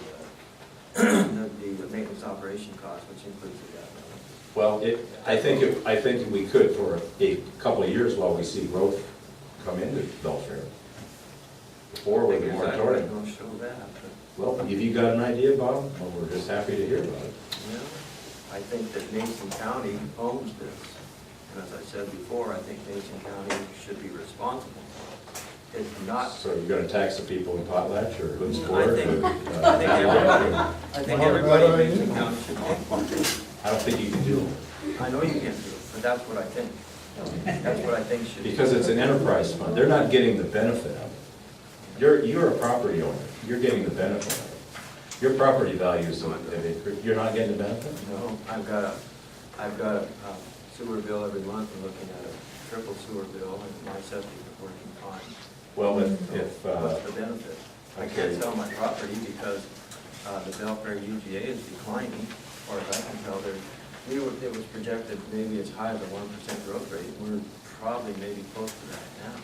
Speaker 9: the maintenance operation cost, which includes the debt.
Speaker 1: Well, I think we could for a couple of years while we see growth come into Belfair. Before with the moratorium.
Speaker 9: Don't show that.
Speaker 1: Well, have you got an idea, Bob? Well, we're just happy to hear about it.
Speaker 9: Yeah. I think that Mason County owns this. And as I said before, I think Mason County should be responsible. It's not.
Speaker 1: So you're going to tax the people in Potlatch or Hood's Ford?
Speaker 9: I think everybody in Mason County should be.
Speaker 1: I don't think you can do it.
Speaker 9: I know you can't do it, but that's what I think. That's what I think should be.
Speaker 1: Because it's an enterprise fund. They're not getting the benefit of it. You're a property owner. You're getting the benefit of it. Your property values, you're not getting the benefit?
Speaker 9: No, I've got a sewer bill every month. I'm looking at a triple sewer bill and my septic is working fine.
Speaker 1: Well, if
Speaker 9: What's the benefit? I can't sell my property because the Belfair UGA is declining, as far as I can tell. It was projected maybe as high as a 1% growth rate. We're probably maybe close to that now.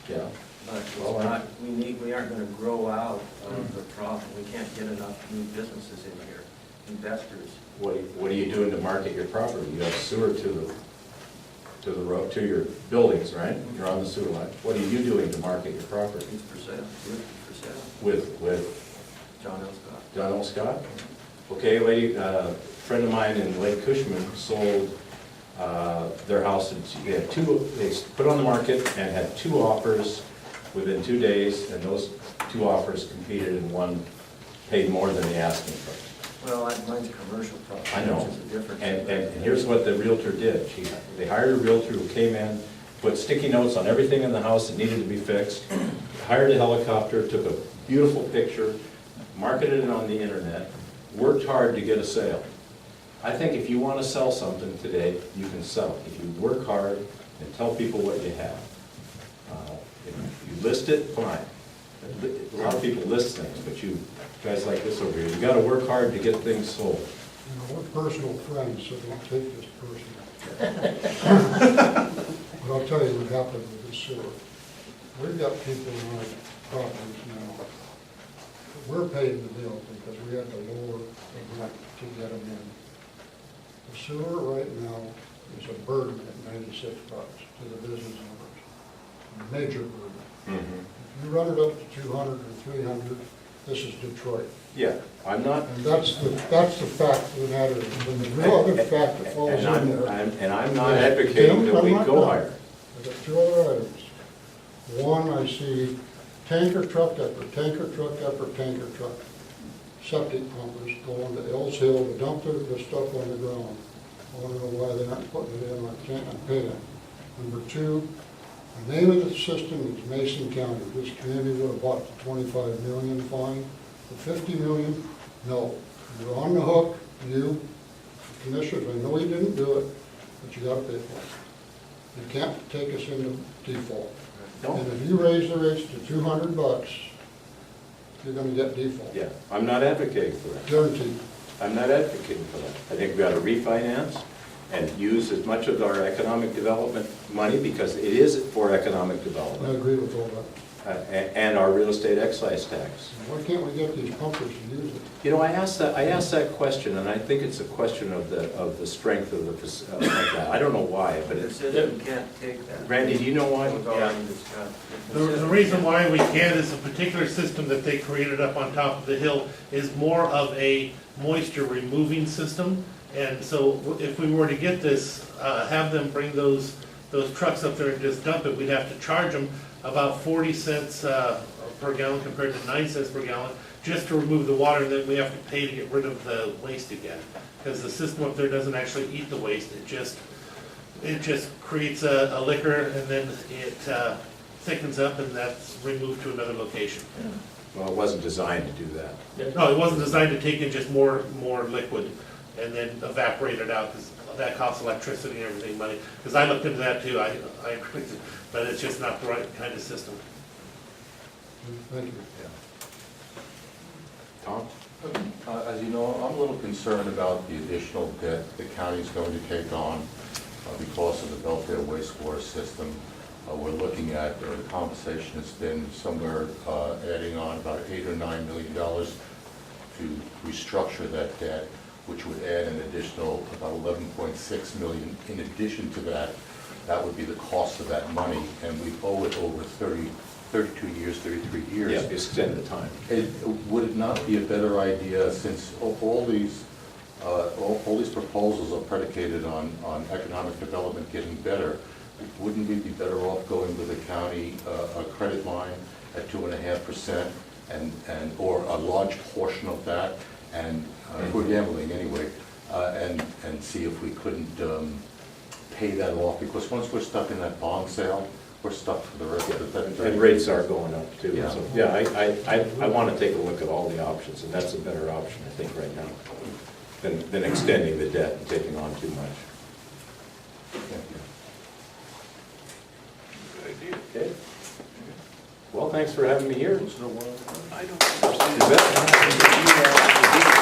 Speaker 1: yeah.
Speaker 9: But it's not, we aren't going to grow out of the problem. We can't get enough new businesses in here, investors.
Speaker 1: What are you doing to market your property? You have sewer to the road, to your buildings, right? You're on the sewer line. What are you doing to market your property?
Speaker 9: It's for sale. It's for sale.
Speaker 1: With
Speaker 9: John L. Scott.
Speaker 1: John L. Scott? Okay, a friend of mine in Lake Cushman sold their house. They put it on the market and had 2 offers within 2 days, and those 2 offers competed and one paid more than the asking price.
Speaker 9: Well, mine's a commercial property.
Speaker 1: I know.
Speaker 9: Which is a difference.
Speaker 1: And here's what the realtor did. They hired a realtor who came in, put sticky notes on everything in the house that needed to be fixed, hired a helicopter, took a beautiful picture, marketed it on the internet, worked hard to get a sale. I think if you want to sell something today, you can sell it. If you work hard and tell people what you have. If you list it, fine. A lot of people list things, but you guys like this over here, you got to work hard to get things sold.
Speaker 5: You know, we're personal friends, so don't take this personal. But I'll tell you what happened with the sewer. We've got people on our properties now. We're paying the bill because we had to lower the rent to get them in. The sewer right now is a burden at $96 to the business owners. A major burden. If you run it up to 200 or 300, this is Detroit.
Speaker 1: Yeah, I'm not,
Speaker 5: And that's the fact of the matter. And the real other fact that falls in there.
Speaker 1: and I'm not advocating that we go higher.
Speaker 5: I've got two other items. One, I see tanker truck after tanker truck after tanker truck. Septic pumpers going to Ells Hill to dump the stuff on the ground. I want to know why they're not putting it in, I can't pay them. Number two, the name of the system is Mason County. This community would have bought the 25 million fine. The 50 million, no. You're on the hook, you, commissioners, I know you didn't do it, but you gotta pay for it. You can't take us into default.
Speaker 1: No.
Speaker 5: And if you raise the rates to $200, you're gonna get default.
Speaker 1: Yeah, I'm not advocating for that.
Speaker 5: Guaranteed.
Speaker 1: I'm not advocating for that. I think we ought to refinance and use as much of our economic development money, because it is for economic
Speaker 5: I
Speaker 1: development,
Speaker 5: agree with all that.
Speaker 1: and our real estate excise tax.
Speaker 5: Why can't we get these pumpers to use it?
Speaker 1: You know, I asked that question, and I think it's a question of the strength of that. I don't know why, but
Speaker 9: The
Speaker 1: it's,
Speaker 9: citizen can't take that.
Speaker 1: Randy, do you know why?
Speaker 9: With all
Speaker 10: Yeah.
Speaker 9: these discussed.
Speaker 10: The reason why we can is a particular system that they created up on top of the hill is more of a moisture removing system. And so if we were to get this, have them bring those trucks up there and just dump it, we'd have to charge them about 40 cents per gallon compared to 9 cents per gallon just to remove the water, and then we have to pay to get rid of the waste again. Because the system up there doesn't actually eat the waste, it just creates a liquor, and then it thickens up, and that's removed to another location.
Speaker 1: Well, it wasn't designed to do that.
Speaker 10: No, it wasn't designed to take in just more liquid and then evaporate it out, because that costs electricity and everything money. Because I looked into that too, I agree, but it's just not the right kind of system.
Speaker 5: Thank you.
Speaker 1: Tom?
Speaker 11: As you know, I'm a little concerned about the additional debt the county is going to take on because of the Belfair wastewater system. We're looking at, the conversation has been somewhere adding on about $8 or $9 million to restructure that debt, which would add an additional about 11.6 million. In addition to that, that would be the cost of that money, and we owe it over 32 years, 33 years.
Speaker 1: Yeah, extend the time.
Speaker 11: Would it not be a better idea, since all these proposals are predicated on economic development getting better, wouldn't we be better off going with a county a credit line at 2.5% or a large portion of that, and if we're gambling anyway, and see if we couldn't pay that off, because once we're stuck in that bond sale, we're stuck for the rest of the.
Speaker 1: And rates are going up too.
Speaker 11: Yeah.
Speaker 1: So, yeah, I want to take a look at all the options, and that's a better option, I think, right now, than extending the debt and taking on too much. Okay. Well, thanks for having me here.
Speaker 9: No one.
Speaker 1: You bet.